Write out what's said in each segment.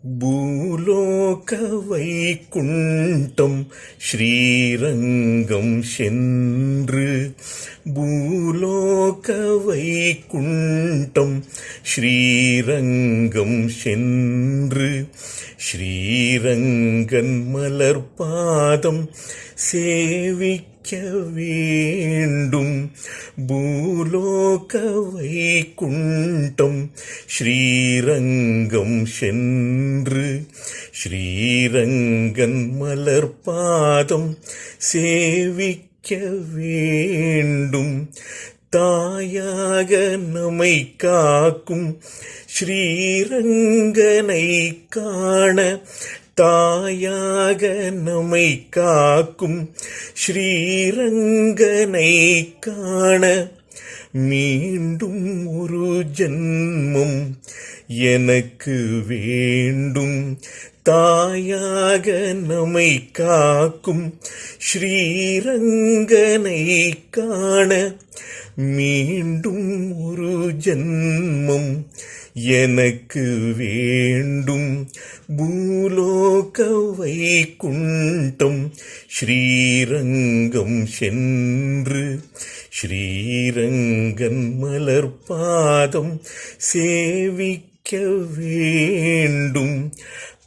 பூலோக வைகுண்டம் ஸ்ரீரங்கம் சென்று பூலோக வைகுண்டம் ஸ்ரீரங்கம் சென்று ஸ்ரீரங்கன் மலர்பாதம் சேவிக்க வேண்டும். பூலோக வைகுண்டம் ஸ்ரீரங்கம் சென்று ஸ்ரீரங்கன் மலர்பாதம் சேவிக்க வேண்டும். தாயாக நம்மை காக்கும் ஸ்ரீரங்கனை காண தாயாக நம்மை காக்கும் ஸ்ரீரங்கனை காண மீண்டும் ஒரு ஜன்மம் எனக்கு வேண்டும். தாயாக நம்மை காக்கும் ஸ்ரீரங்கனை காண மீண்டும் ஒரு ஜன்மம் எனக்கு வேண்டும். பூலோக வைகுண்டம் ஸ்ரீரங்கம் சென்று ஸ்ரீரங்கன் மலர்பாதம் சேவிக்க வேண்டும்.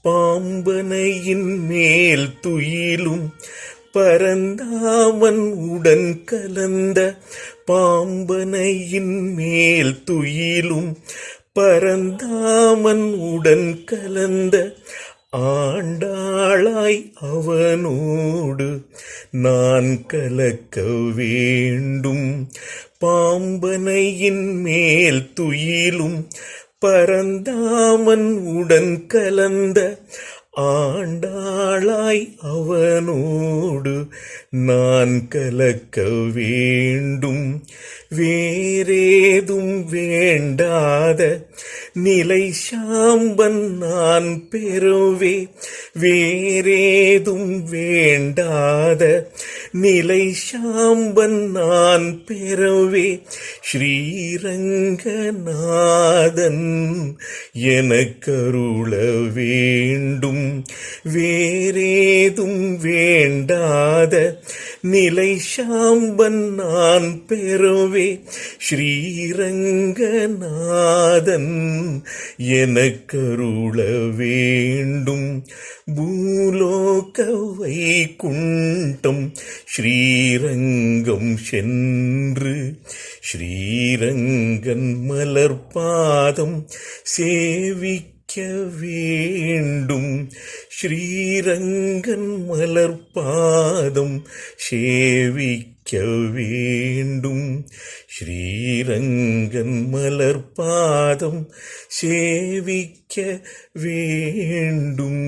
பாம்பனையின் மேல் துயிலும் பரந்தாமன் உடன் கலந்த பாம்பனையின் மேல் துயிலும் பரந்தாமன் உடன் கலந்த ஆண்டாளாய் அவனோடு நான் கலக்க வேண்டும். பாம்பனையின் மேல் துயிலும் பரந்தாமன் உடன் கலந்த ஆண்டாளாய் அவனோடு நான் கலக்க வேண்டும். வேறேதும் வேண்டாத நிலை சாம்பன் நான் பெறவே வேறேதும் வேண்டாத நிலை சாம்பன் நான் பெறவே ஸ்ரீரங்கநாதன் எனக்கருள வேண்டும். வேறேதும் வேண்டாத நிலை சாம்பன் நான் பெறவே ஸ்ரீரங்கநாதன் எனக்கருள வேண்டும். பூலோக வைகுண்டம் ஸ்ரீரங்கம் சென்று ஸ்ரீரங்கன் மலர்பாதம் சேவிக்க வேண்டும். ஸ்ரீரங்கன் மலர்பாதம் சேவிக்க வேண்டும். ஸ்ரீரங்கன் மலர்பாதம் சேவிக்க வேண்டும்.